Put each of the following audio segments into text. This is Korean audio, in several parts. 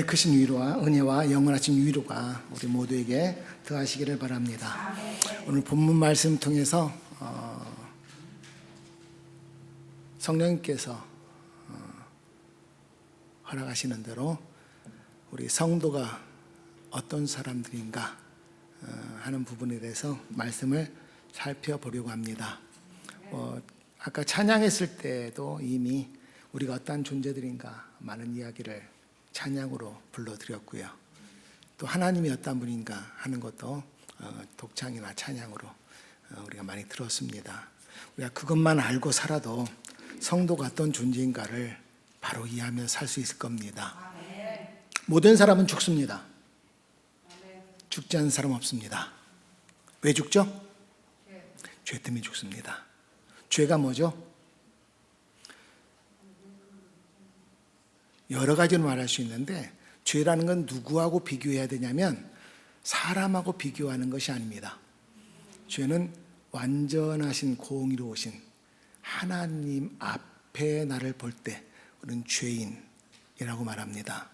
크신 위로와 은혜와 영원하신 위로가 우리 모두에게 더하시기를 바랍니다. 오늘 본문 말씀 통해서 성령님께서 허락하시는 대로 우리 성도가 어떤 사람들인가 하는 부분에 대해서 말씀을 살펴보려고 합니다. 아까 찬양했을 때도 이미 우리가 어떠한 존재들인가 많은 이야기를 찬양으로 불러드렸고요. 또 하나님이 어떤 분인가 하는 것도 독창이나 찬양으로 우리가 많이 들었습니다. 우리가 그것만 알고 살아도 성도가 어떤 존재인가를 바로 이해하며 살 수 있을 겁니다. 모든 사람은 죽습니다. 죽지 않는 사람 없습니다. 왜 죽죠? 죄 때문에 죽습니다. 죄가 뭐죠? 여러 가지로 말할 수 있는데 죄라는 건 누구하고 비교해야 되냐면 사람하고 비교하는 것이 아닙니다. 죄는 완전하신 공의로우신 하나님 앞에 나를 볼 때 우리는 죄인이라고 말합니다.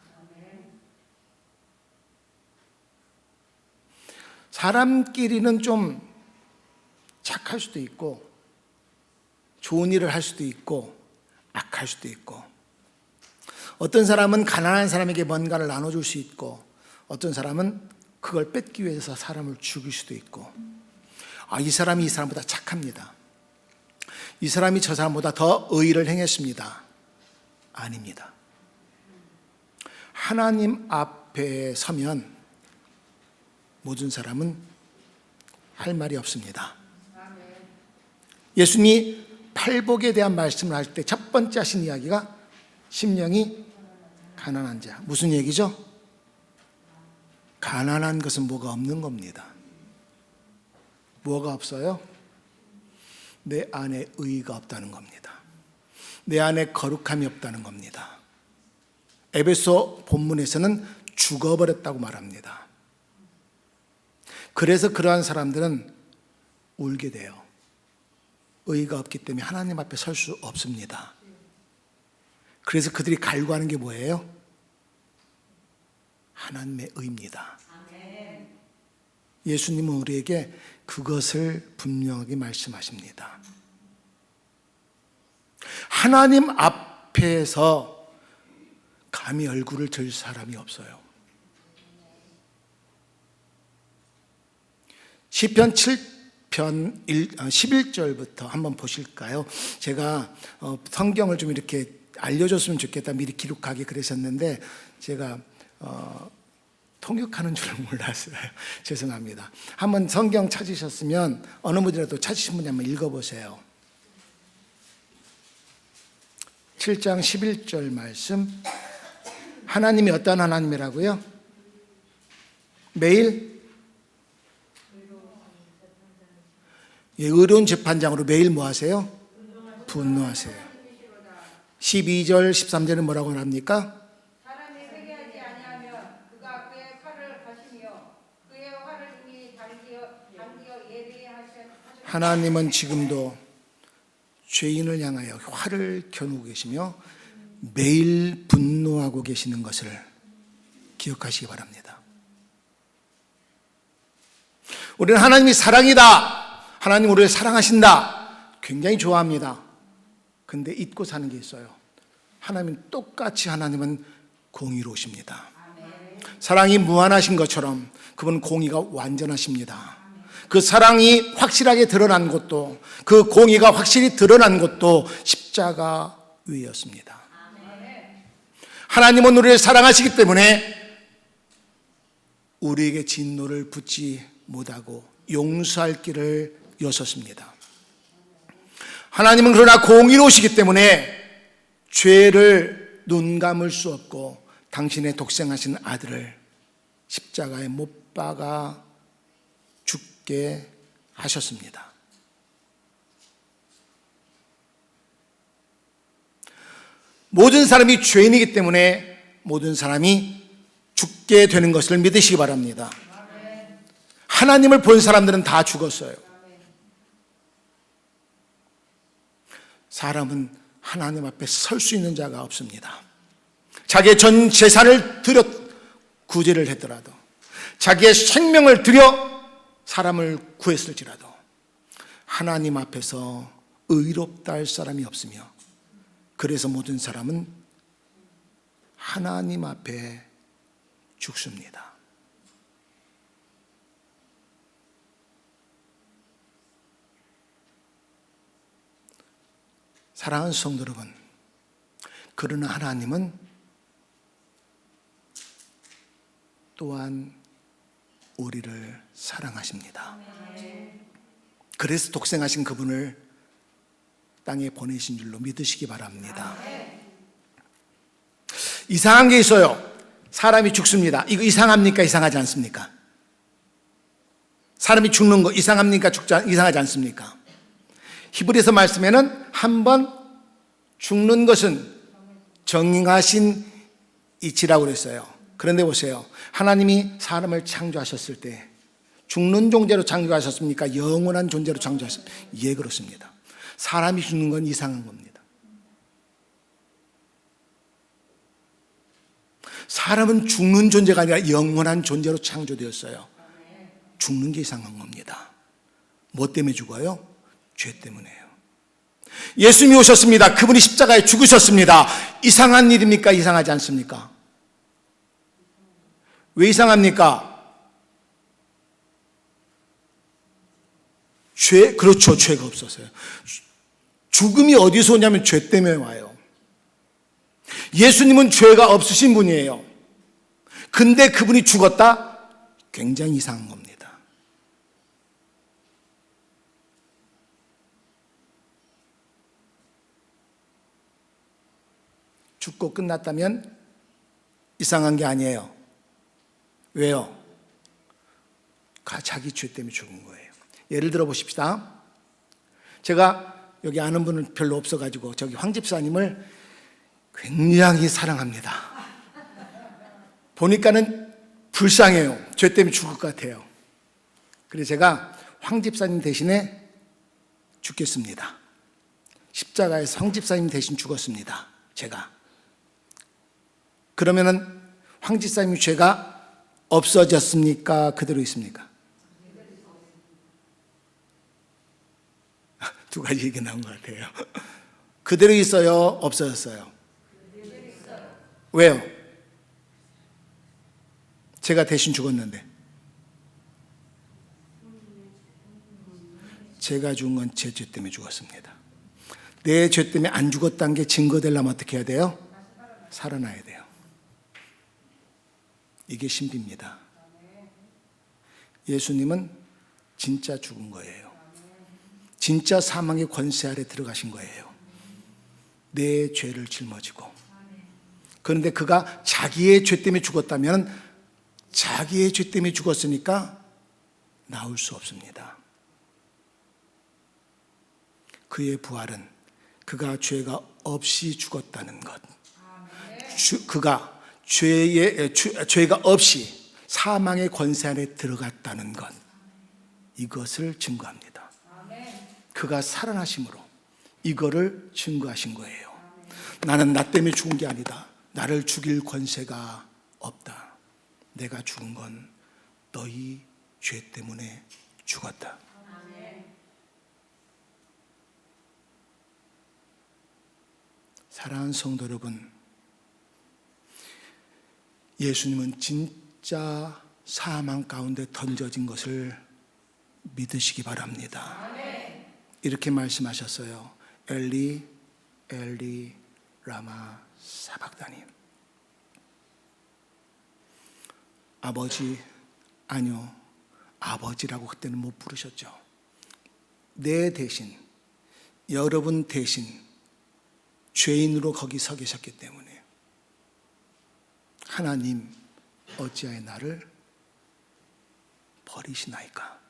사람끼리는 좀 착할 수도 있고 좋은 일을 할 수도 있고 악할 수도 있고, 어떤 사람은 가난한 사람에게 뭔가를 나눠줄 수 있고 어떤 사람은 그걸 뺏기 위해서 사람을 죽일 수도 있고, 이 사람이 이 사람보다 착합니다, 이 사람이 저 사람보다 더 의의를 행했습니다. 아닙니다. 하나님 앞에 서면 모든 사람은 할 말이 없습니다. 예수님이 팔복에 대한 말씀을 할 때 첫 번째 하신 이야기가 심령이 가난한 자. 무슨 얘기죠? 가난한 것은 뭐가 없는 겁니다. 뭐가 없어요? 내 안에 의의가 없다는 겁니다. 내 안에 거룩함이 없다는 겁니다. 에베소 본문에서는 죽어버렸다고 말합니다. 그래서 그러한 사람들은 울게 돼요. 의의가 없기 때문에 하나님 앞에 설 수 없습니다. 그래서 그들이 갈구하는 게 뭐예요? 하나님의 의입니다. 예수님은 우리에게 그것을 분명하게 말씀하십니다. 하나님 앞에서 감히 얼굴을 들 사람이 없어요. 시편 7편 11절부터 한번 보실까요? 제가 성경을 좀 이렇게 알려줬으면 좋겠다 미리 기록하게 그러셨는데 제가 통역하는 줄은 몰랐어요. 죄송합니다. 한번 성경 찾으셨으면 어느 분이라도 찾으신 분이 한번 읽어보세요. 7장 11절 말씀. 하나님이 어떤 하나님이라고요? 매일 의로운 재판장으로 매일 뭐 하세요? 분노하세요. 12절 13절은 뭐라고 합니까? 사람이 회개하지 아니하면 그가 그의 칼을 가시며 그의 화를 이미 당기어 예비하셨. 하나님은 지금도 죄인을 향하여 화를 겨누고 계시며 매일 분노하고 계시는 것을 기억하시기 바랍니다. 우리는 하나님이 사랑이다, 하나님 우리를 사랑하신다 굉장히 좋아합니다. 근데 잊고 사는 게 있어요. 하나님은 똑같이 하나님은 공의로우십니다. 사랑이 무한하신 것처럼 그분은 공의가 완전하십니다. 그 사랑이 확실하게 드러난 것도, 그 공의가 확실히 드러난 것도 십자가 위였습니다. 하나님은 우리를 사랑하시기 때문에 우리에게 진노를 붓지 못하고 용서할 길을 여셨습니다. 하나님은 그러나 공의로우시기 때문에 죄를 눈 감을 수 없고 당신의 독생하신 아들을 십자가에 못 박아 죽게 하셨습니다. 모든 사람이 죄인이기 때문에 모든 사람이 죽게 되는 것을 믿으시기 바랍니다. 하나님을 본 사람들은 다 죽었어요. 사람은 하나님 앞에 설 수 있는 자가 없습니다. 자기의 전 재산을 들여 구제를 했더라도, 자기의 생명을 들여 사람을 구했을지라도 하나님 앞에서 의롭다 할 사람이 없으며, 그래서 모든 사람은 하나님 앞에 죽습니다. 사랑하는 성도 여러분, 그러나 하나님은 또한 우리를 사랑하십니다. 그래서 독생하신 그분을 땅에 보내신 줄로 믿으시기 바랍니다. 이상한 게 있어요. 사람이 죽습니다. 이거 이상합니까? 이상하지 않습니까? 사람이 죽는 거 이상합니까? 이상하지 않습니까? 히브리서 말씀에는 한번 죽는 것은 정하신 이치라고 그랬어요. 그런데 보세요. 하나님이 사람을 창조하셨을 때 죽는 존재로 창조하셨습니까? 영원한 존재로 창조하셨습니까? 예, 그렇습니다. 사람이 죽는 건 이상한 겁니다. 사람은 죽는 존재가 아니라 영원한 존재로 창조되었어요. 죽는 게 이상한 겁니다. 뭐 때문에 죽어요? 죄 때문에요. 예수님이 오셨습니다. 그분이 십자가에 죽으셨습니다. 이상한 일입니까? 이상하지 않습니까? 왜 이상합니까? 그렇죠. 죄가 없었어요. 죽음이 어디서 오냐면 죄 때문에 와요. 예수님은 죄가 없으신 분이에요. 근데 그분이 죽었다? 굉장히 이상한 겁니다. 죽고 끝났다면 이상한 게 아니에요. 왜요? 자기 죄 때문에 죽은 거예요. 예를 들어 보십시다. 제가 여기 아는 분은 별로 없어가지고 저기 황 집사님을 굉장히 사랑합니다. 보니까는 불쌍해요. 죄 때문에 죽을 것 같아요. 그래서 제가 황 집사님 대신에 죽겠습니다. 십자가에서 황 집사님 대신 죽었습니다. 제가. 그러면은 황 집사님 죄가 없어졌습니까? 그대로 있습니까? 두 가지 얘기 나온 것 같아요. 그대로 있어요? 없어졌어요? 왜요? 제가 대신 죽었는데. 제가 죽은 건 제 죄 때문에 죽었습니다. 내 죄 때문에 안 죽었다는 게 증거되려면 어떻게 해야 돼요? 살아나야 돼요. 이게 신비입니다. 예수님은 진짜 죽은 거예요. 진짜 사망의 권세 아래 들어가신 거예요. 내 죄를 짊어지고. 그런데 그가 자기의 죄 때문에 죽었다면 자기의 죄 때문에 죽었으니까 나올 수 없습니다. 그의 부활은 그가 죄가 없이 죽었다는 것, 그가 죄가 없이 사망의 권세 안에 들어갔다는 것, 이것을 증거합니다. 그가 살아나심으로 이거를 증거하신 거예요. 나는 나 때문에 죽은 게 아니다. 나를 죽일 권세가 없다. 내가 죽은 건 너희 죄 때문에 죽었다. 사랑하는 성도 여러분, 예수님은 진짜 사망 가운데 던져진 것을 믿으시기 바랍니다. 이렇게 말씀하셨어요. 엘리 엘리 라마 사박다니. 아버지, 아니요, 아버지라고 그때는 못 부르셨죠. 내 대신, 여러분 대신 죄인으로 거기 서 계셨기 때문에 하나님, 어찌하여 나를 버리시나이까.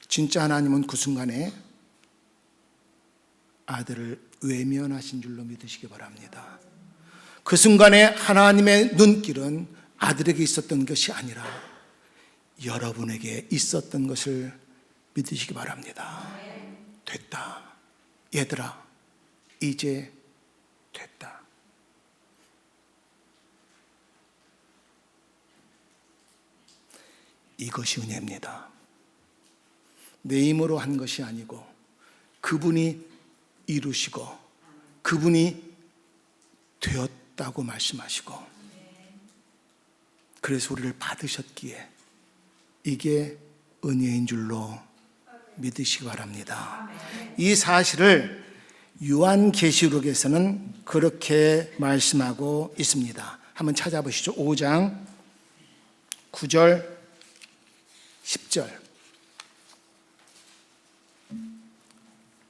진짜 하나님은 그 순간에 아들을 외면하신 줄로 믿으시기 바랍니다. 그 순간에 하나님의 눈길은 아들에게 있었던 것이 아니라 여러분에게 있었던 것을 믿으시기 바랍니다. 됐다. 얘들아, 이제 됐다. 이것이 은혜입니다. 내 힘으로 한 것이 아니고 그분이 이루시고 그분이 되었다고 말씀하시고, 그래서 우리를 받으셨기에 이게 은혜인 줄로 믿으시기 바랍니다. 이 사실을 요한계시록에서는 그렇게 말씀하고 있습니다. 한번 찾아보시죠. 5장 9절 10절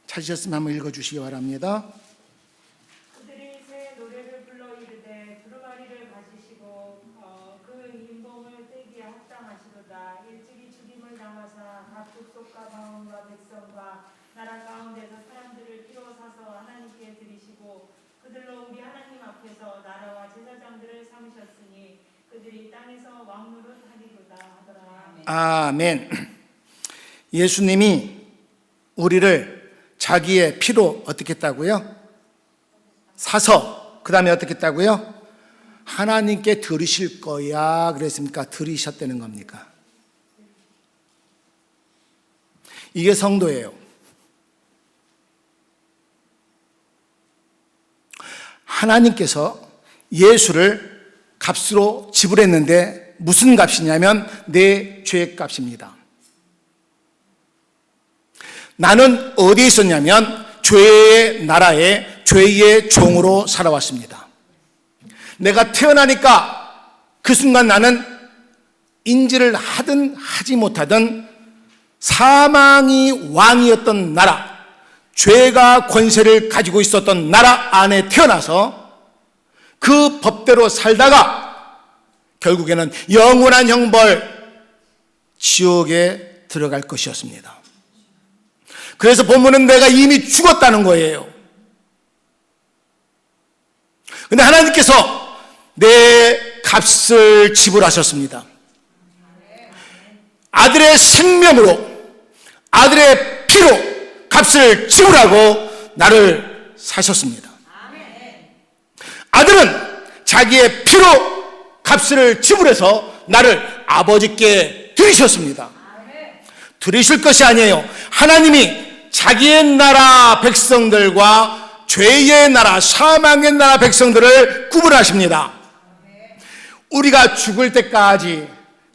찾으셨으면 한번 읽어주시기 바랍니다. 그들이 새 노래를 불러 이르되 두루마리를 가지시고 그 인봉을 떼기에 합당하시도다. 일찍이 죽임을 당하사 각 족속과 방언과 백성과 나라 가운데서 사람들을 피로 사서 하나님께 드리시고 그들로 우리 하나님 앞에서 나라와 제사장들을 삼으셨으니 그들이 땅에서 왕노릇 하리로다 하더라. 아멘. 예수님이 우리를 자기의 피로 어떻게 했다고요? 사서 그 다음에 어떻게 했다고요? 하나님께 드리실 거야 그랬습니까? 드리셨다는 겁니까? 이게 성도예요. 하나님께서 예수를 값으로 지불했는데 무슨 값이냐면 내 죄의 값입니다. 나는 어디에 있었냐면 죄의 나라에 죄의 종으로 살아왔습니다. 내가 태어나니까 그 순간 나는 인지를 하든 하지 못하든 사망이 왕이었던 나라, 죄가 권세를 가지고 있었던 나라 안에 태어나서 그 법대로 살다가 결국에는 영원한 형벌 지옥에 들어갈 것이었습니다. 그래서 본문은 내가 이미 죽었다는 거예요. 근데 하나님께서 내 값을 지불하셨습니다. 아들의 생명으로, 아들의 피로 값을 지불하고 나를 사셨습니다. 아들은 자기의 피로 값을 지불해서 나를 아버지께 드리셨습니다. 드리실 것이 아니에요. 하나님이 자기의 나라 백성들과 죄의 나라, 사망의 나라 백성들을 구분하십니다. 우리가 죽을 때까지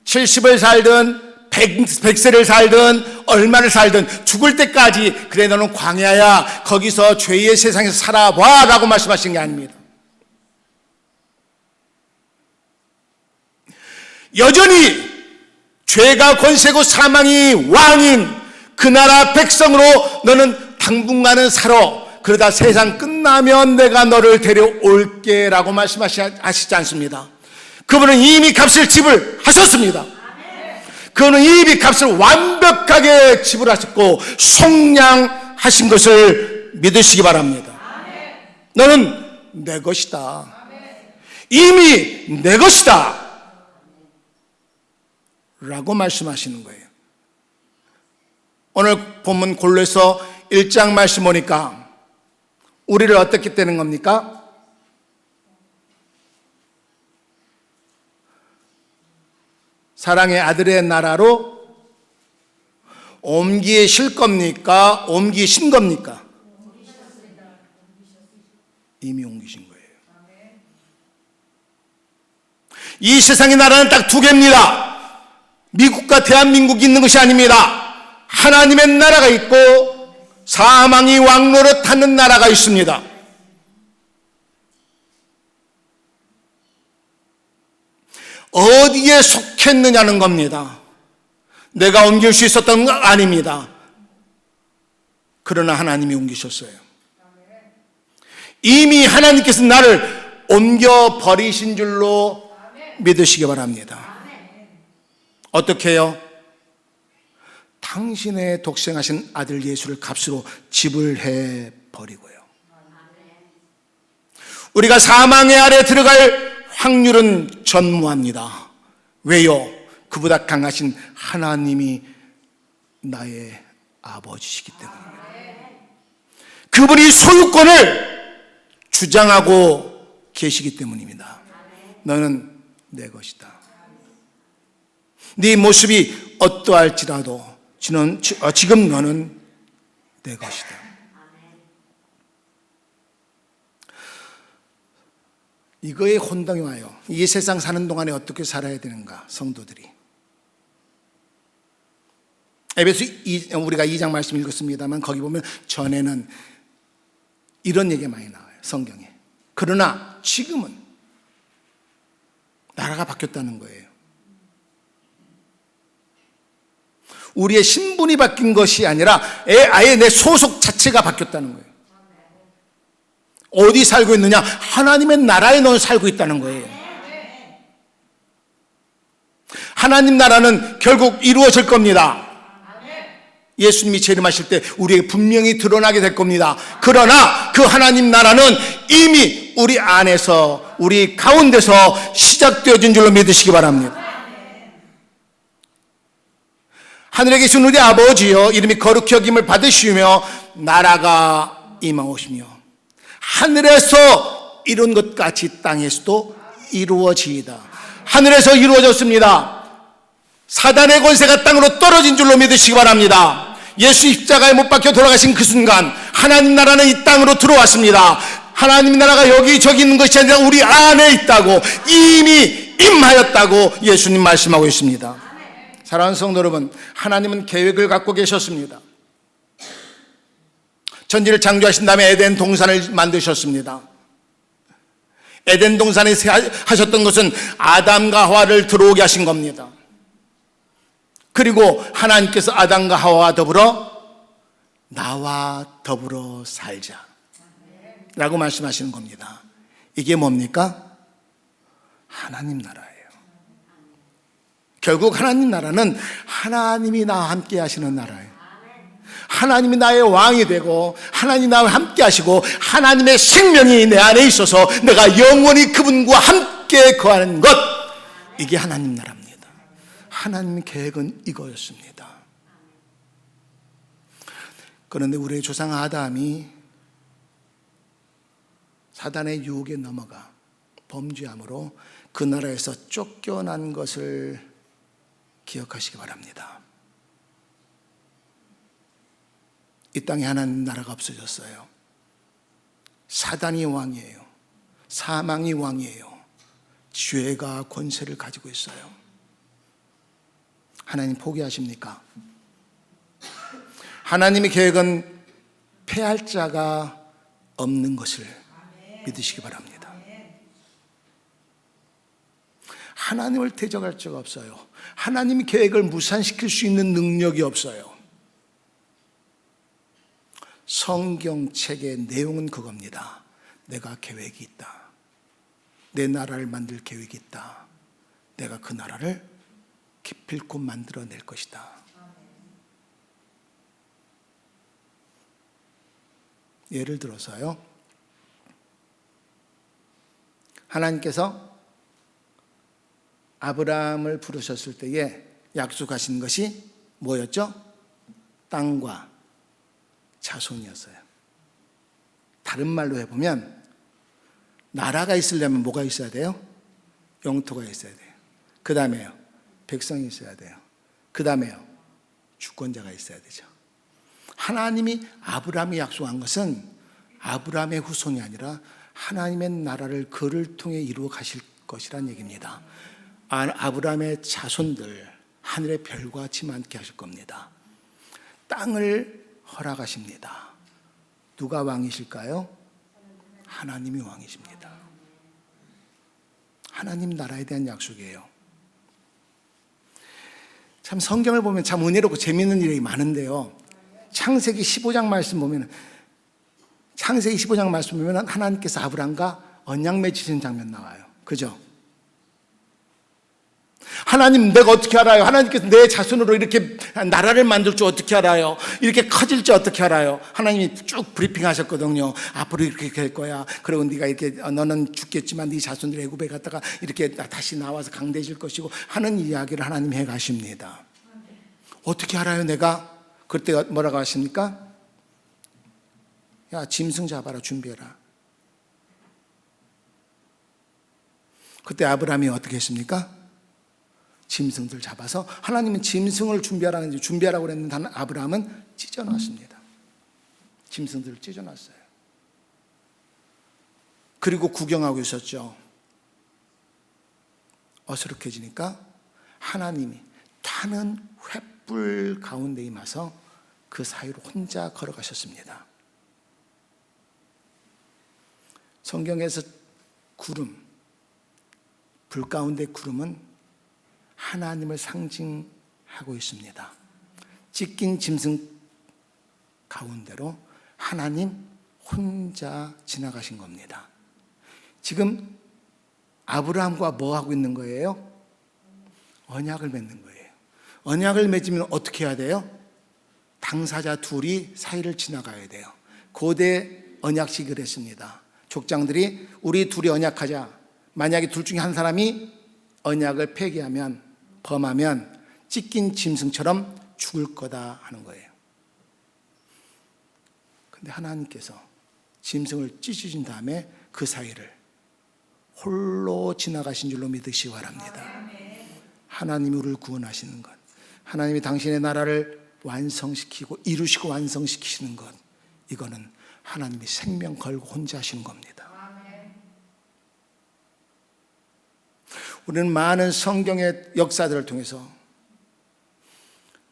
70을 살든 100세를 살든 얼마를 살든 죽을 때까지 그래 너는 광야야, 거기서 죄의 세상에서 살아봐 라고 말씀하신 게 아닙니다. 여전히 죄가 권세고 사망이 왕인 그 나라 백성으로 너는 당분간은 살아. 그러다 세상 끝나면 내가 너를 데려올게 라고 말씀하시지 않습니다. 그분은 이미 값을 지불하셨습니다. 그분은 이미 값을 완벽하게 지불하셨고 속량하신 것을 믿으시기 바랍니다. 너는 내 것이다. 이미 내 것이다 라고 말씀하시는 거예요. 오늘 본문 골로새 1장 말씀 보니까 우리를 어떻게 되는 겁니까? 사랑의 아들의 나라로 옮기실 겁니까? 옮기신 겁니까? 이미 옮기신 거예요. 이 세상의 나라는 딱 두 개입니다. 미국과 대한민국이 있는 것이 아닙니다. 하나님의 나라가 있고 사망이 왕노릇 하는 나라가 있습니다. 어디에 속했느냐는 겁니다. 내가 옮길 수 있었던 건 아닙니다. 그러나 하나님이 옮기셨어요. 이미 하나님께서 나를 옮겨버리신 줄로 믿으시기 바랍니다. 어떻게 해요? 당신의 독생하신 아들 예수를 값으로 지불해 버리고요. 우리가 사망의 아래 들어갈 확률은 전무합니다. 왜요? 그보다 강하신 하나님이 나의 아버지시기 때문입니다. 그분이 소유권을 주장하고 계시기 때문입니다. 너는 내 것이다. 네 모습이 어떠할지라도 지금 너는 내 것이다. 이거에 혼동이 와요. 이 세상 사는 동안에 어떻게 살아야 되는가, 성도들이. 에베소 우리가 2장 말씀 읽었습니다만 거기 보면 전에는 이런 얘기가 많이 나와요, 성경에. 그러나 지금은 나라가 바뀌었다는 거예요. 우리의 신분이 바뀐 것이 아니라 아예 내 소속 자체가 바뀌었다는 거예요. 어디 살고 있느냐? 하나님의 나라에 넌 살고 있다는 거예요. 하나님 나라는 결국 이루어질 겁니다. 예수님이 재림하실 때 우리에게 분명히 드러나게 될 겁니다. 그러나 그 하나님 나라는 이미 우리 안에서, 우리 가운데서 시작되어진 줄로 믿으시기 바랍니다. 하늘에 계신 우리 아버지여, 이름이 거룩히 여김을 받으시며 나라가 임하오시며 하늘에서 이룬 것 같이 땅에서도 이루어지이다. 하늘에서 이루어졌습니다. 사단의 권세가 땅으로 떨어진 줄로 믿으시기 바랍니다. 예수 십자가에 못 박혀 돌아가신 그 순간 하나님 나라는 이 땅으로 들어왔습니다. 하나님 나라가 여기저기 있는 것이 아니라 우리 안에 있다고, 이미 임하였다고 예수님 말씀하고 있습니다. 사랑하는 성도 여러분, 하나님은 계획을 갖고 계셨습니다. 천지를 창조하신 다음에 에덴 동산을 만드셨습니다. 에덴 동산에 하셨던 것은 아담과 하와를 들어오게 하신 겁니다. 그리고 하나님께서 아담과 하와와 더불어 나와 더불어 살자 라고 말씀하시는 겁니다. 이게 뭡니까? 하나님 나라예요. 결국 하나님 나라는 하나님이 나와 함께 하시는 나라예요. 하나님이 나의 왕이 되고 하나님이 나와 함께 하시고 하나님의 생명이 내 안에 있어서 내가 영원히 그분과 함께 거하는 것, 이게 하나님 나라입니다. 하나님의 계획은 이거였습니다. 그런데 우리의 조상 아담이 사단의 유혹에 넘어가 범죄함으로 그 나라에서 쫓겨난 것을 기억하시기 바랍니다. 이 땅에 하나님 나라가 없어졌어요. 사단이 왕이에요. 사망이 왕이에요. 죄가 권세를 가지고 있어요. 하나님 포기하십니까? 하나님의 계획은 패할 자가 없는 것을 믿으시기 바랍니다. 하나님을 대적할 자가 없어요. 하나님의 계획을 무산시킬 수 있는 능력이 없어요. 성경책의 내용은 그겁니다. 내가 계획이 있다. 내 나라를 만들 계획이 있다. 내가 그 나라를 기필코 만들어낼 것이다. 예를 들어서요, 하나님께서 아브라함을 부르셨을 때에 약속하신 것이 뭐였죠? 땅과 자손이었어요. 다른 말로 해보면 나라가 있으려면 뭐가 있어야 돼요? 영토가 있어야 돼요. 그 다음에요, 백성이 있어야 돼요. 그 다음에요, 주권자가 있어야 되죠. 하나님이 아브라함이 약속한 것은 아브라함의 후손이 아니라 하나님의 나라를 그를 통해 이루어 가실 것이란 얘기입니다. 아브라함의 자손들, 하늘의 별과 같이 많게 하실 겁니다. 땅을 허락하십니다. 누가 왕이실까요? 하나님이 왕이십니다. 하나님 나라에 대한 약속이에요. 참 성경을 보면 참 은혜롭고 재미있는 일이 많은데요, 창세기 15장 말씀 보면 하나님께서 아브라함과 언약 맺으시는 장면 나와요. 그죠? 하나님, 내가 어떻게 알아요? 하나님께서 내 자손으로 이렇게 나라를 만들 줄 어떻게 알아요? 이렇게 커질 줄 어떻게 알아요? 하나님이 쭉 브리핑 하셨거든요. 앞으로 이렇게 될 거야. 그리고 네가 이렇게, 너는 죽겠지만 네 자손들이 애굽에 갔다가 이렇게 다시 나와서 강대해질 것이고 하는 이야기를 하나님이 해 가십니다. 어떻게 알아요, 내가? 그때 뭐라고 하십니까? 야, 짐승 잡아라, 준비해라. 그때 아브라함이 어떻게 했습니까? 짐승들 잡아서, 하나님은 짐승을 준비하라고 그랬는데 아브라함은 찢어놨습니다. 짐승들을 찢어놨어요. 그리고 구경하고 있었죠. 어수룩해지니까 하나님이 타는 횃불 가운데 임하서 그 사이로 혼자 걸어가셨습니다. 성경에서 구름, 불 가운데 구름은 하나님을 상징하고 있습니다. 찢긴 짐승 가운데로 하나님 혼자 지나가신 겁니다. 지금 아브라함과 뭐 하고 있는 거예요? 언약을 맺는 거예요. 언약을 맺으면 어떻게 해야 돼요? 당사자 둘이 사이를 지나가야 돼요. 고대 언약식을 했습니다. 족장들이 우리 둘이 언약하자. 만약에 둘 중에 한 사람이 언약을 폐기하면, 범하면 찢긴 짐승처럼 죽을 거다 하는 거예요. 근데 하나님께서 짐승을 찢으신 다음에 그 사이를 홀로 지나가신 줄로 믿으시기 바랍니다. 하나님이 우리를 구원하시는 것, 하나님이 당신의 나라를 완성시키고 이루시고 완성시키시는 것, 이거는 하나님이 생명 걸고 혼자 하시는 겁니다. 우리는 많은 성경의 역사들을 통해서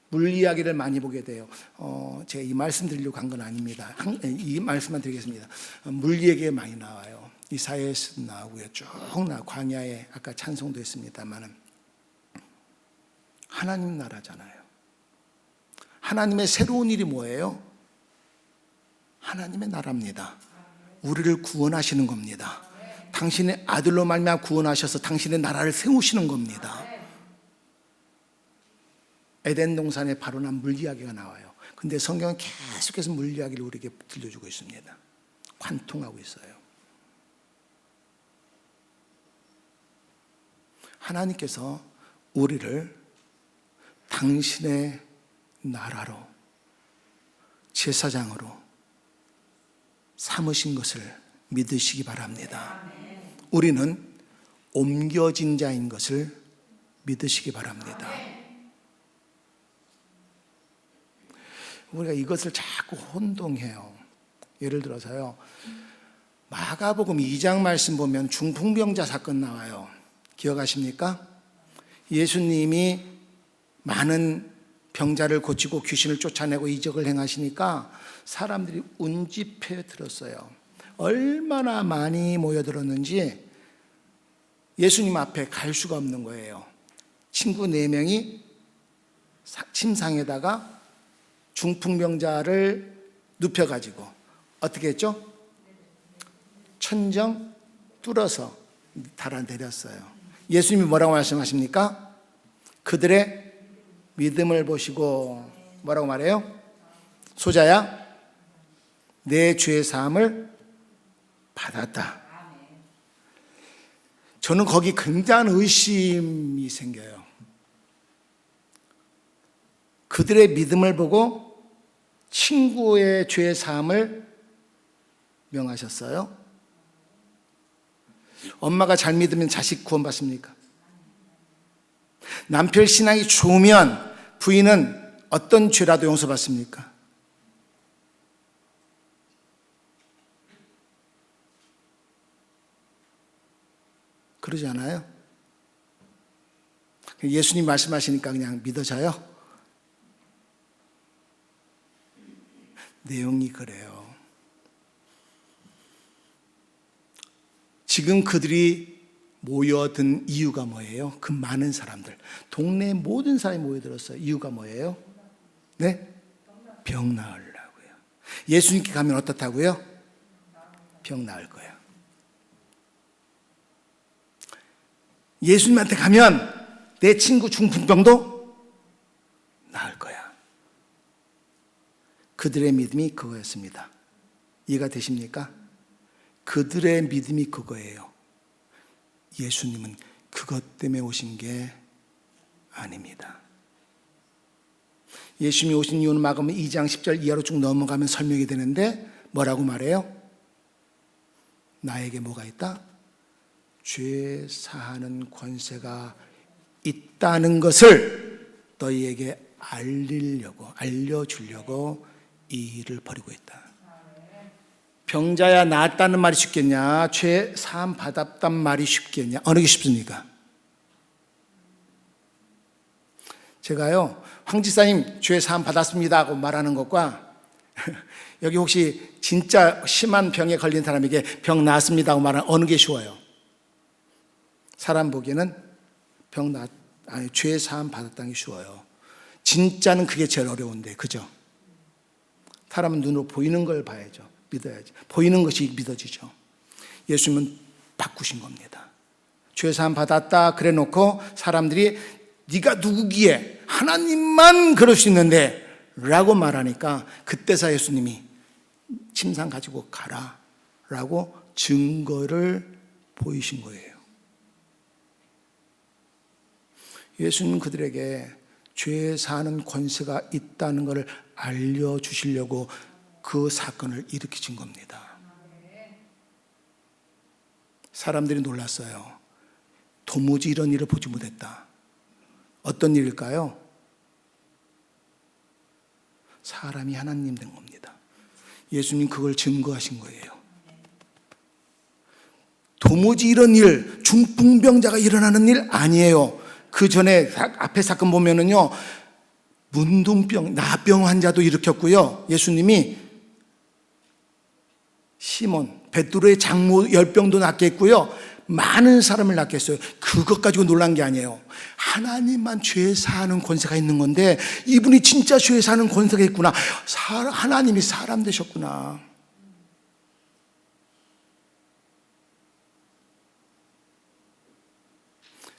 물 이야기를 많이 보게 돼요. 제가 이 말씀 드리려고 한 건 아닙니다. 이 말씀만 드리겠습니다. 물 얘기가 많이 나와요. 이사야에서도 나오고요. 쭉 광야에 아까 찬송도 했습니다만 하나님 나라잖아요. 하나님의 새로운 일이 뭐예요? 하나님의 나라입니다. 우리를 구원하시는 겁니다. 당신의 아들로 말미암아 구원하셔서 당신의 나라를 세우시는 겁니다. 에덴 동산에 바로 난 물 이야기가 나와요. 근데 성경은 계속해서 물 이야기를 우리에게 들려주고 있습니다. 관통하고 있어요. 하나님께서 우리를 당신의 나라로, 제사장으로 삼으신 것을 믿으시기 바랍니다. 우리는 옮겨진 자인 것을 믿으시기 바랍니다. 우리가 이것을 자꾸 혼동해요. 예를 들어서요, 마가복음 2장 말씀 보면 중풍병자 사건 나와요. 기억하십니까? 예수님이 많은 병자를 고치고 귀신을 쫓아내고 이적을 행하시니까 사람들이 운집해 들었어요. 얼마나 많이 모여들었는지 예수님 앞에 갈 수가 없는 거예요. 친구 4명이 침상에다가 중풍병자를 눕혀가지고 어떻게 했죠? 천정 뚫어서 달아내렸어요. 예수님이 뭐라고 말씀하십니까? 그들의 믿음을 보시고 뭐라고 말해요? 소자야, 내 죄의 사함을 받았다. 저는 거기 굉장한 의심이 생겨요. 그들의 믿음을 보고 친구의 죄의 사함을 명하셨어요? 엄마가 잘 믿으면 자식 구원받습니까? 남편 신앙이 좋으면 부인은 어떤 죄라도 용서받습니까? 그러지 않아요? 예수님 말씀하시니까 그냥 믿어져요? 내용이 그래요. 지금 그들이 모여든 이유가 뭐예요? 그 많은 사람들, 동네 모든 사람이 모여들었어요. 이유가 뭐예요? 네? 병 나으려고요. 예수님께 가면 어떻다고요? 병 나을 거예요. 예수님한테 가면 내 친구 중풍병도 나을 거야. 그들의 믿음이 그거였습니다. 이해가 되십니까? 그들의 믿음이 그거예요. 예수님은 그것 때문에 오신 게 아닙니다. 예수님이 오신 이유는 마가복음 2장 10절 이하로 쭉 넘어가면 설명이 되는데 뭐라고 말해요? 나에게 뭐가 있다? 죄 사하는 권세가 있다는 것을 너희에게 알려주려고 이 일을 벌이고 있다. 병자야 나았다는 말이 쉽겠냐? 죄 사함 받았단 말이 쉽겠냐? 어느 게 쉽습니까? 제가요, 황 지사님 죄 사함 받았습니다 하고 말하는 것과 여기 혹시 진짜 심한 병에 걸린 사람에게 병 나았습니다 하고 말하는 어느 게 쉬워요? 사람 보기에는 죄 사함 받았다는 게 쉬워요. 진짜는 그게 제일 어려운데, 그죠? 사람은 눈으로 보이는 걸 봐야죠. 믿어야지. 보이는 것이 믿어지죠. 예수님은 바꾸신 겁니다. 죄 사함 받았다 그래 놓고 사람들이 네가 누구기에 하나님만 그럴 수 있는데 라고 말하니까 그때서 예수님이 침상 가지고 가라 라고 증거를 보이신 거예요. 예수님은 그들에게 죄 사는 권세가 있다는 것을 알려주시려고 그 사건을 일으키신 겁니다. 사람들이 놀랐어요. 도무지 이런 일을 보지 못했다. 어떤 일일까요? 사람이 하나님 된 겁니다. 예수님 그걸 증거하신 거예요. 도무지 이런 일, 중풍병자가 일어나는 일 아니에요. 그 전에 앞에 사건 보면은요, 문둥병, 나병 환자도 일으켰고요. 예수님이 시몬, 베드로의 장모 열병도 낫게 했고요. 많은 사람을 낫게 했어요. 그것 가지고 놀란 게 아니에요. 하나님만 죄 사하는 권세가 있는 건데 이분이 진짜 죄 사하는 권세가 있구나. 하나님이 사람 되셨구나.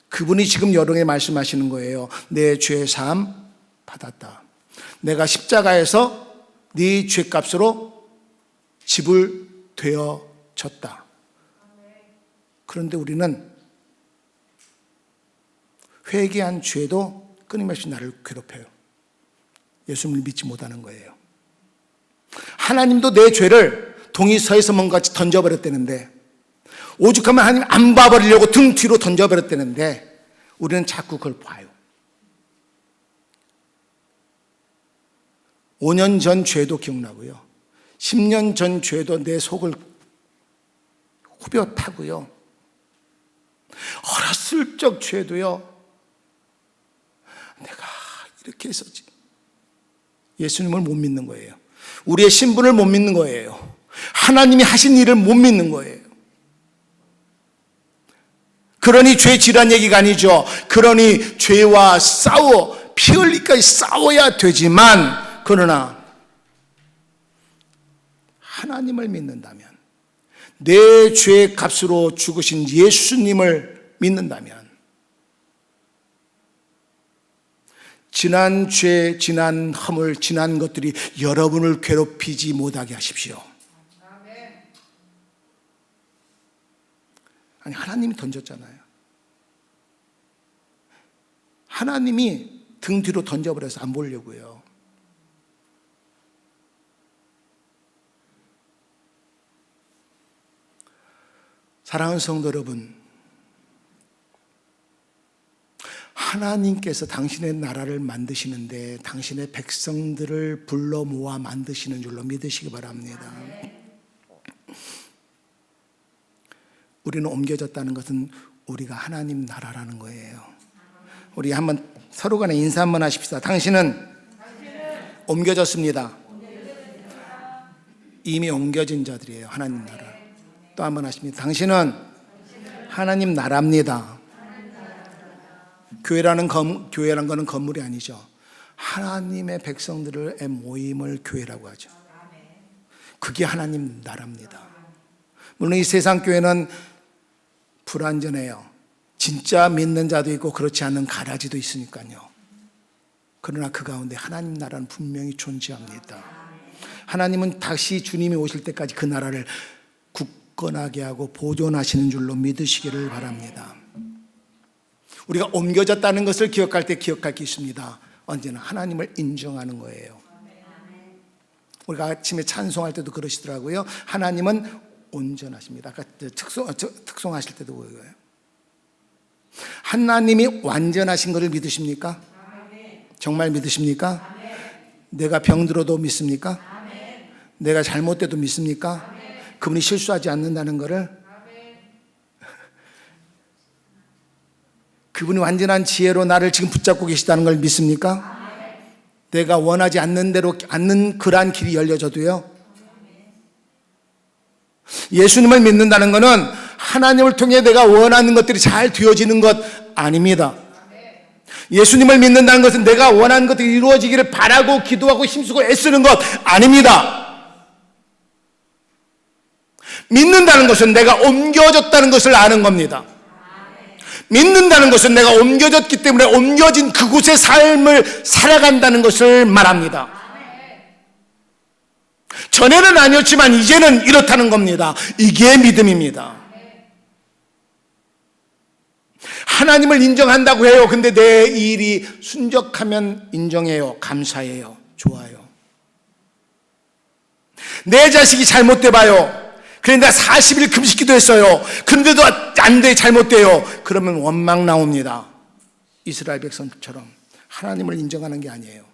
그분이 지금 여러분에게 말씀하시는 거예요. 내 죄 사함 받았다. 내가 십자가에서 네 죄값으로 지불되어졌다. 그런데 우리는 회개한 죄도 끊임없이 나를 괴롭혀요. 예수님을 믿지 못하는 거예요. 하나님도 내 죄를 동이서에서 뭔가 던져버렸다는데, 오죽하면 하나님 안 봐버리려고 등 뒤로 던져버렸다는데 우리는 자꾸 그걸 봐요. 5년 전 죄도 기억나고요. 10년 전 죄도 내 속을 후벼 타고요. 어렸을 적 죄도요. 내가 이렇게 했었지. 예수님을 못 믿는 거예요. 우리의 신분을 못 믿는 거예요. 하나님이 하신 일을 못 믿는 거예요. 그러니 죄 지란 얘기가 아니죠. 그러니 죄와 피 흘리기까지 싸워야 되지만, 그러나 하나님을 믿는다면, 내 죄의 값으로 죽으신 예수님을 믿는다면, 지난 죄, 지난 허물, 지난 것들이 여러분을 괴롭히지 못하게 하십시오. 아니, 하나님이 던졌잖아요. 하나님이 등 뒤로 던져버려서 안 보려고요. 사랑하는 성도 여러분, 하나님께서 당신의 나라를 만드시는데 당신의 백성들을 불러 모아 만드시는 줄로 믿으시기 바랍니다. 우리는 옮겨졌다는 것은 우리가 하나님 나라라는 거예요. 우리 한번 서로 간에 인사 한번 하십시다. 당신은 옮겨졌습니다. 이미 옮겨진 자들이에요. 하나님 나라. 또 한번 하십니다. 당신은 하나님 나라입니다. 교회라는 거는 건물이 아니죠. 하나님의 백성들의 모임을 교회라고 하죠. 그게 하나님 나라입니다. 물론 이 세상 교회는 불완전해요. 진짜 믿는 자도 있고 그렇지 않은 가라지도 있으니까요. 그러나 그 가운데 하나님 나라는 분명히 존재합니다. 하나님은 다시 주님이 오실 때까지 그 나라를 굳건하게 하고 보존하시는 줄로 믿으시기를 바랍니다. 우리가 옮겨졌다는 것을 기억할 때 기억할 게 있습니다. 언제나 하나님을 인정하는 거예요. 우리가 아침에 찬송할 때도 그러시더라고요. 하나님은 온전하십니다. 아까 특송하실 때도 그거예요. 하나님이 완전하신 것을 믿으십니까? 정말 믿으십니까? 내가 병들어도 믿습니까? 내가 잘못돼도 믿습니까? 그분이 실수하지 않는다는 것을, 그분이 완전한 지혜로 나를 지금 붙잡고 계시다는 걸 믿습니까? 내가 원하지 않는 대로 않는 그러한 길이 열려져도요. 예수님을 믿는다는 것은 하나님을 통해 내가 원하는 것들이 잘 되어지는 것 아닙니다. 예수님을 믿는다는 것은 내가 원하는 것들이 이루어지기를 바라고 기도하고 힘쓰고 애쓰는 것 아닙니다. 믿는다는 것은 내가 옮겨졌다는 것을 아는 겁니다. 믿는다는 것은 내가 옮겨졌기 때문에 옮겨진 그곳의 삶을 살아간다는 것을 말합니다. 전에는 아니었지만 이제는 이렇다는 겁니다. 이게 믿음입니다. 하나님을 인정한다고 해요. 근데 내 일이 순적하면 인정해요. 감사해요. 좋아요. 내 자식이 잘못돼 봐요. 그런데 나 40일 금식기도 했어요. 그런데도 안 돼, 잘못돼요. 그러면 원망 나옵니다. 이스라엘 백성처럼 하나님을 인정하는 게 아니에요.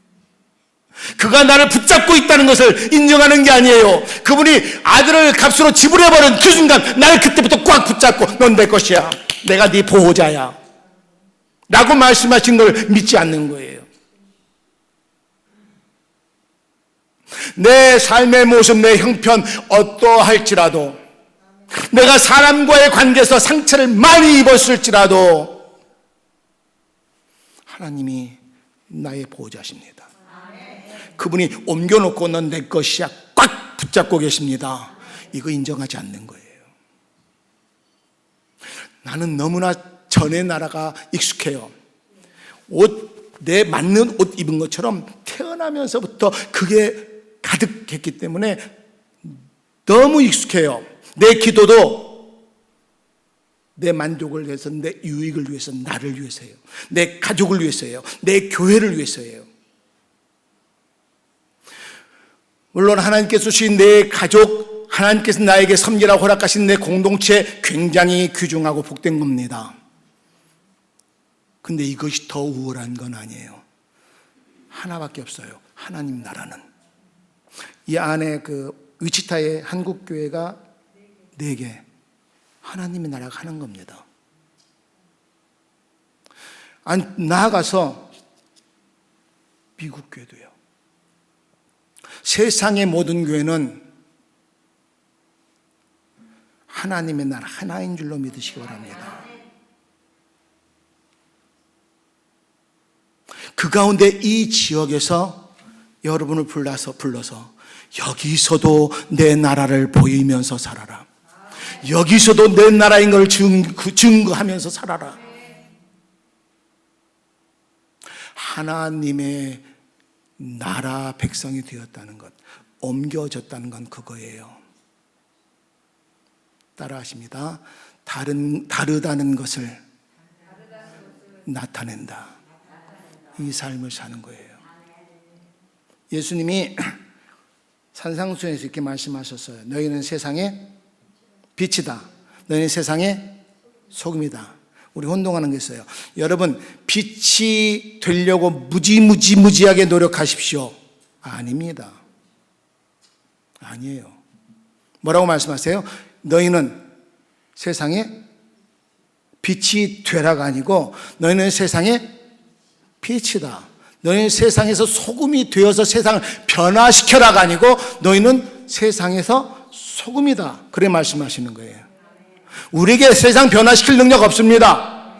그가 나를 붙잡고 있다는 것을 인정하는 게 아니에요. 그분이 아들을 값으로 지불해버린 그 순간 나를 그때부터 꽉 붙잡고 넌 내 것이야. 내가 네 보호자야. 라고 말씀하신 걸 믿지 않는 거예요. 내 삶의 모습, 내 형편 어떠할지라도, 내가 사람과의 관계에서 상처를 많이 입었을지라도 하나님이 나의 보호자십니다. 그분이 옮겨놓고 넌 내 것이야 꽉 붙잡고 계십니다. 이거 인정하지 않는 거예요. 나는 너무나 전의 나라가 익숙해요. 내 맞는 옷 입은 것처럼 태어나면서부터 그게 가득했기 때문에 너무 익숙해요. 내 기도도 내 만족을 위해서, 내 유익을 위해서, 나를 위해서예요. 내 가족을 위해서예요. 내 교회를 위해서예요. 물론 하나님께서 주신 내 가족, 하나님께서 나에게 섬기라고 허락하신 내 공동체 굉장히 귀중하고 복된 겁니다. 근데 이것이 더 우월한 건 아니에요. 하나밖에 없어요. 하나님 나라는. 이 안에 그 위치타의 한국교회가 4개, 하나님의 나라가 하는 겁니다. 나아가서 미국 교회도요. 세상의 모든 교회는 하나님의 나라 하나인 줄로 믿으시기 바랍니다. 그 가운데 이 지역에서 여러분을 불러서 여기서도 내 나라를 보이면서 살아라. 여기서도 내 나라인 걸 증거하면서 살아라. 하나님의 나라 백성이 되었다는 것, 옮겨졌다는 건 그거예요. 따라하십니다. 다르다는 것을 나타낸다. 이 삶을 사는 거예요. 예수님이 산상수에서 이렇게 말씀하셨어요. 너희는 세상의 빛이다. 너희는 세상의 소금이다. 우리 혼동하는 게 있어요. 여러분, 빛이 되려고 무지하게 노력하십시오. 아닙니다. 아니에요. 뭐라고 말씀하세요? 너희는 세상에 빛이 되라가 아니고 너희는 세상의 빛이다. 너희는 세상에서 소금이 되어서 세상을 변화시켜라가 아니고 너희는 세상에서 소금이다. 그래 말씀하시는 거예요. 우리에게 세상 변화시킬 능력 없습니다.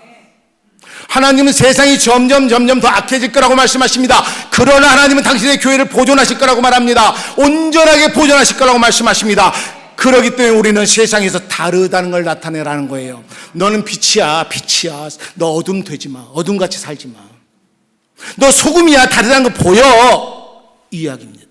하나님은 세상이 점점 더 악해질 거라고 말씀하십니다. 그러나 하나님은 당신의 교회를 보존하실 거라고 말합니다. 온전하게 보존하실 거라고 말씀하십니다. 그렇기 때문에 우리는 세상에서 다르다는 걸 나타내라는 거예요. 너는 빛이야. 너 어둠 되지 마. 어둠같이 살지 마. 너 소금이야. 다르다는 거 보여. 이 이야기입니다.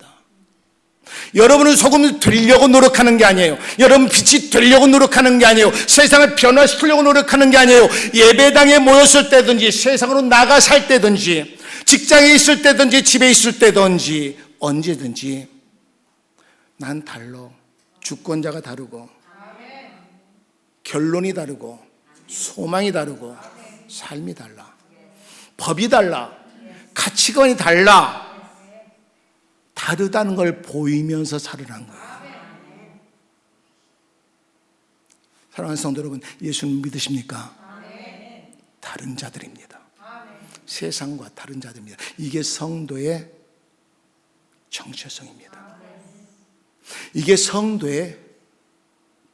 여러분은 소금이 되려고 노력하는 게 아니에요. 여러분 빛이 되려고 노력하는 게 아니에요. 세상을 변화시키려고 노력하는 게 아니에요. 예배당에 모였을 때든지 세상으로 나가 살 때든지 직장에 있을 때든지 집에 있을 때든지 언제든지 난 달라. 주권자가 다르고 결론이 다르고 소망이 다르고 삶이 달라. 법이 달라. 가치관이 달라. 다르다는 걸 보이면서 살으라는 거예요. 사랑하는 성도 여러분, 예수님 믿으십니까? 다른 자들입니다. 세상과 다른 자들입니다. 이게 성도의 정체성입니다. 이게 성도의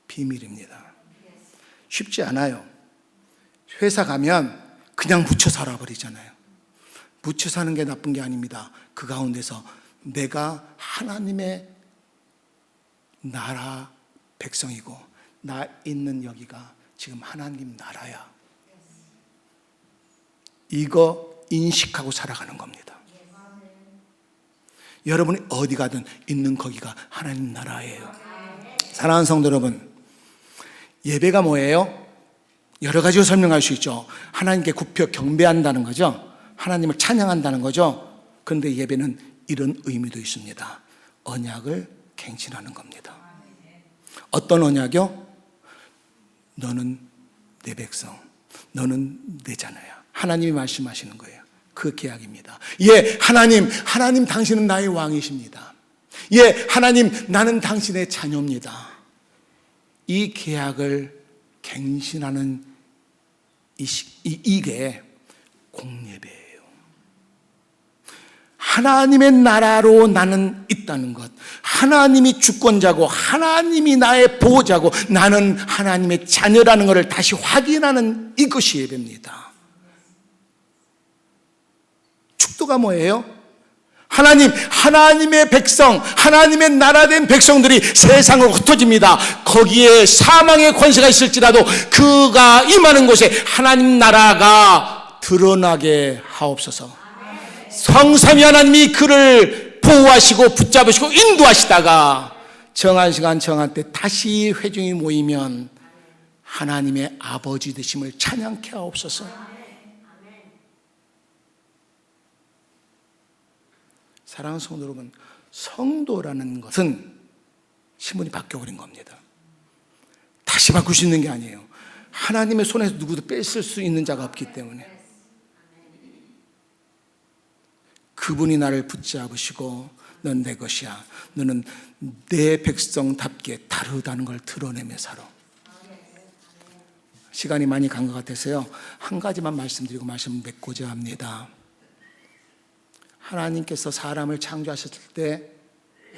비밀입니다. 쉽지 않아요. 회사 가면 그냥 묻혀 살아버리잖아요. 묻혀 사는 게 나쁜 게 아닙니다. 그 가운데서 내가 하나님의 나라 백성이고 나 있는 여기가 지금 하나님 나라야. 이거 인식하고 살아가는 겁니다. 여러분이 어디 가든 있는 거기가 하나님 나라예요. 사랑하는 성도 여러분, 예배가 뭐예요? 여러 가지로 설명할 수 있죠. 하나님께 굽혀 경배한다는 거죠. 하나님을 찬양한다는 거죠. 그런데 예배는 이런 의미도 있습니다. 언약을 갱신하는 겁니다. 어떤 언약이요? 너는 내 백성, 너는 내 자녀야. 하나님이 말씀하시는 거예요. 그 계약입니다. 예, 하나님 당신은 나의 왕이십니다. 예, 하나님 나는 당신의 자녀입니다. 이 계약을 갱신하는 이게 공예배예요. 하나님의 나라로 나는 있다는 것, 하나님이 주권자고 하나님이 나의 보호자고 나는 하나님의 자녀라는 것을 다시 확인하는 이것이 예배입니다. 축도가 뭐예요? 하나님의 백성, 하나님의 나라된 백성들이 세상으로 흩어집니다. 거기에 사망의 권세가 있을지라도 그가 임하는 곳에 하나님 나라가 드러나게 하옵소서. 성삼위 하나님이 그를 보호하시고 붙잡으시고 인도하시다가 정한 시간 정한 때 다시 회중이 모이면 하나님의 아버지 되심을 찬양케 하옵소서. 사랑하는 성도 여러분, 성도라는 것은 신분이 바뀌어버린 겁니다. 다시 바꿀 수 있는 게 아니에요. 하나님의 손에서 누구도 뺏을 수 있는 자가 없기 때문에 그분이 나를 붙잡으시고 넌 내 것이야, 너는 내 백성답게 다르다는 걸 드러내며 살아. 시간이 많이 간 것 같아서요, 한 가지만 말씀드리고 말씀 맺고자 합니다. 하나님께서 사람을 창조하셨을 때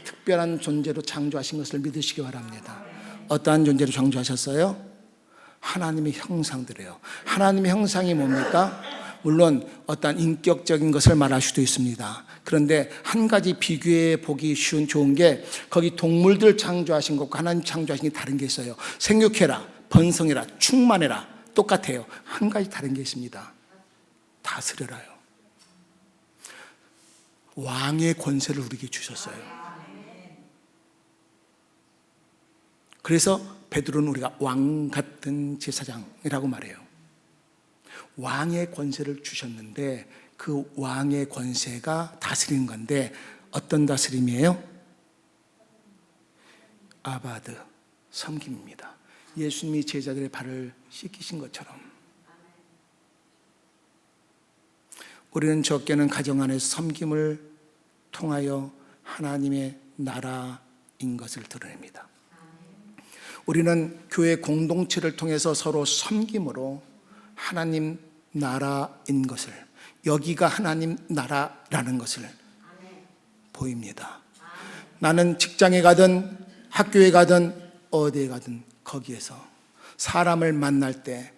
특별한 존재로 창조하신 것을 믿으시기 바랍니다. 어떠한 존재로 창조하셨어요? 하나님의 형상들이에요. 하나님의 형상이 뭡니까? 물론 어떠한 인격적인 것을 말할 수도 있습니다. 그런데 한 가지 비교해 보기 쉬운 좋은 게 거기 동물들 창조하신 것과 하나님 창조하신 게 다른 게 있어요. 생육해라, 번성해라, 충만해라 똑같아요. 한 가지 다른 게 있습니다. 다스려라요. 왕의 권세를 우리에게 주셨어요. 그래서 베드로는 우리가 왕 같은 제사장이라고 말해요. 왕의 권세를 주셨는데 그 왕의 권세가 다스리는 건데 어떤 다스림이에요? 아바드, 섬김입니다. 예수님이 제자들의 발을 씻기신 것처럼 우리는 적게는 가정 안에서 섬김을 통하여 하나님의 나라인 것을 드러냅니다. 우리는 교회 공동체를 통해서 서로 섬김으로 하나님 나라인 것을, 여기가 하나님 나라라는 것을 보입니다. 나는 직장에 가든 학교에 가든 어디에 가든 거기에서 사람을 만날 때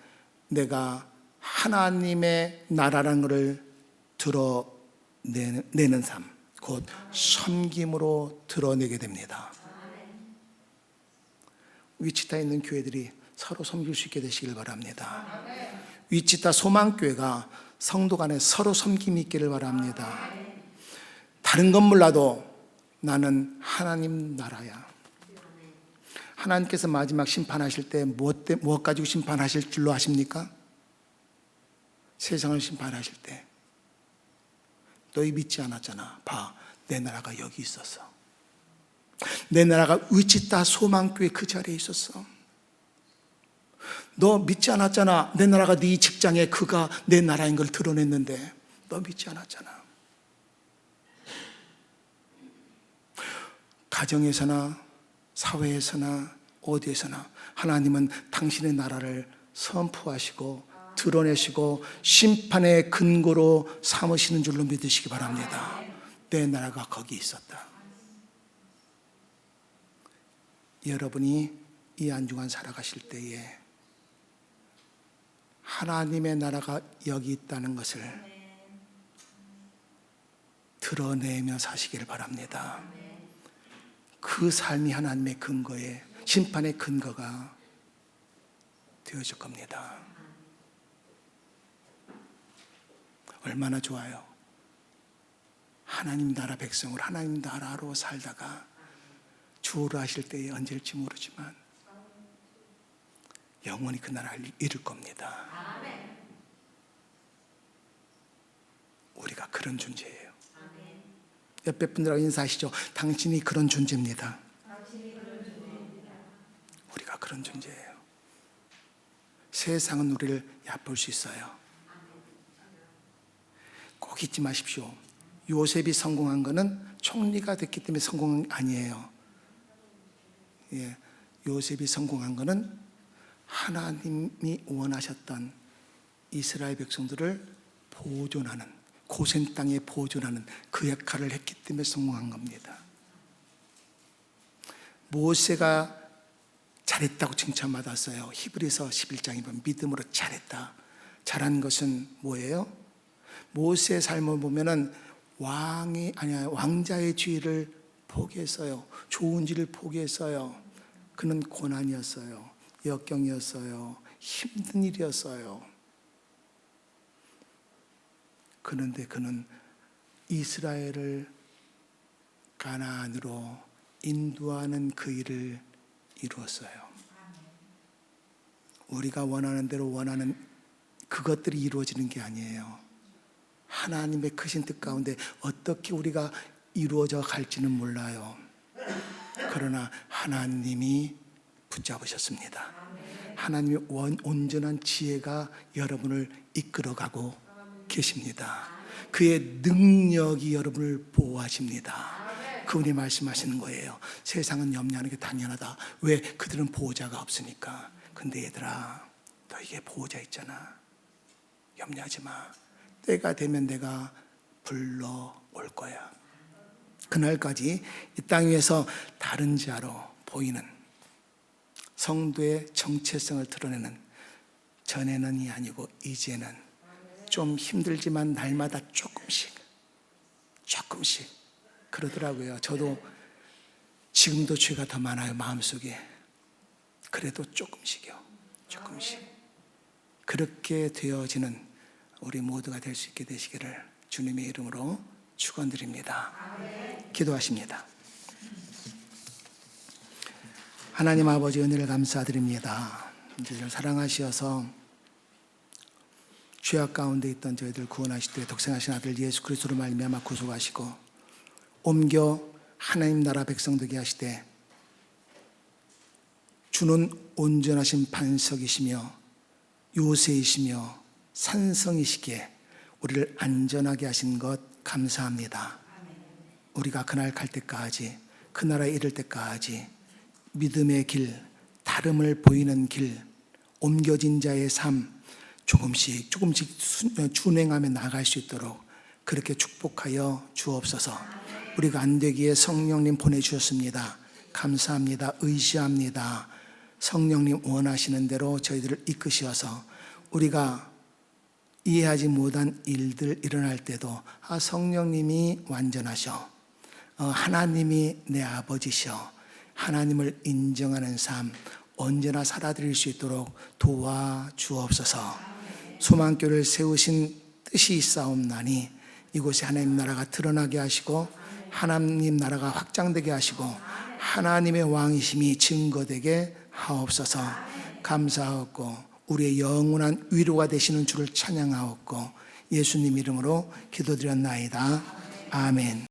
내가 하나님의 나라라는 것을 드러내는 삶, 곧 섬김으로 드러내게 됩니다. 위치타에 있는 교회들이 서로 섬길 수 있게 되시길 바랍니다. 위치타 소망교회가 성도 간에 서로 섬김이 있기를 바랍니다. 다른 건 몰라도 나는 하나님 나라야. 하나님께서 마지막 심판하실 때 무엇 가지고 심판하실 줄로 아십니까? 세상을 심판하실 때 너희 믿지 않았잖아. 봐, 내 나라가 여기 있었어. 내 나라가 위치타 소망교회 그 자리에 있었어. 너 믿지 않았잖아. 내 나라가 네 직장에 그가 내 나라인 걸 드러냈는데 너 믿지 않았잖아. 가정에서나 사회에서나 어디에서나 하나님은 당신의 나라를 선포하시고 드러내시고 심판의 근거로 삼으시는 줄로 믿으시기 바랍니다. 내 나라가 거기 있었다. 여러분이 이 안중한 살아가실 때에 하나님의 나라가 여기 있다는 것을 드러내며 사시기를 바랍니다. 그 삶이 하나님의 근거에, 심판의 근거가 되어질 겁니다. 얼마나 좋아요. 하나님 나라 백성으로, 하나님 나라로 살다가 주를 하실 때에 언제일지 모르지만 영원히 그 나라를 이룰 겁니다. 우리가 그런 존재예요. 옆에 분들하고 인사하시죠. 당신이 그런 존재입니다. 우리가 그런 존재예요. 세상은 우리를 얕볼 수 있어요. 꼭 잊지 마십시오. 요셉이 성공한 것은 총리가 됐기 때문에 성공한 게 아니에요. 예, 요셉이 성공한 것은 하나님이 원하셨던 이스라엘 백성들을 보존하는, 고센 땅에 보존하는 그 역할을 했기 때문에 성공한 겁니다. 모세가 잘했다고 칭찬받았어요. 히브리서 11장에 보면 믿음으로 잘했다. 잘한 것은 뭐예요? 모세의 삶을 보면은 왕자의 지위를 포기했어요. 좋은 지를 포기했어요. 그는 고난이었어요. 역경이었어요. 힘든 일이었어요. 그런데 그는 이스라엘을 가나안으로 인도하는 그 일을 이루었어요. 우리가 원하는 대로 원하는 그것들이 이루어지는 게 아니에요. 하나님의 크신 뜻 가운데 어떻게 우리가 이루어져 갈지는 몰라요. 그러나 하나님이 붙잡으셨습니다. 하나님의 온전한 지혜가 여러분을 이끌어가고 계십니다. 그의 능력이 여러분을 보호하십니다. 그분이 말씀하시는 거예요. 세상은 염려하는 게 당연하다. 왜? 그들은 보호자가 없으니까. 근데 얘들아, 너에게 보호자 있잖아. 염려하지 마. 때가 되면 내가 불러올 거야. 그날까지 이 땅 위에서 다른 자로 보이는 성도의 정체성을 드러내는, 전에는이 아니고 이제는 좀 힘들지만 날마다 조금씩 그러더라고요. 저도 지금도 죄가 더 많아요, 마음속에. 그래도 조금씩 그렇게 되어지는 우리 모두가 될 수 있게 되시기를 주님의 이름으로 축원드립니다. 기도하십니다. 하나님 아버지, 은혜를 감사드립니다. 저희를 사랑하시어서 죄악 가운데 있던 저희들 구원하실 때 독생하신 아들 예수 그리스도로 말미암아 구속하시고 옮겨 하나님 나라 백성 되게 하시되 주는 온전하신 반석이시며 요새이시며 산성이시기에 우리를 안전하게 하신 것 감사합니다. 우리가 그날 갈 때까지, 그 나라에 이를 때까지 믿음의 길, 다름을 보이는 길, 옮겨진 자의 삶 조금씩 준행하며 나갈 수 있도록 그렇게 축복하여 주옵소서. 우리가 안 되기에 성령님 보내주셨습니다. 감사합니다. 의지합니다. 성령님 원하시는 대로 저희들을 이끄셔서 우리가 이해하지 못한 일들 일어날 때도 성령님이 완전하셔, 하나님이 내 아버지셔, 하나님을 인정하는 삶 언제나 살아드릴 수 있도록 도와주옵소서. 소망교를 세우신 뜻이 있사옵나니 이곳에 하나님 나라가 드러나게 하시고 하나님 나라가 확장되게 하시고 하나님의 왕이심이 증거되게 하옵소서. 감사하옵고 우리의 영원한 위로가 되시는 주를 찬양하옵고 예수님 이름으로 기도드렸나이다. 아멘.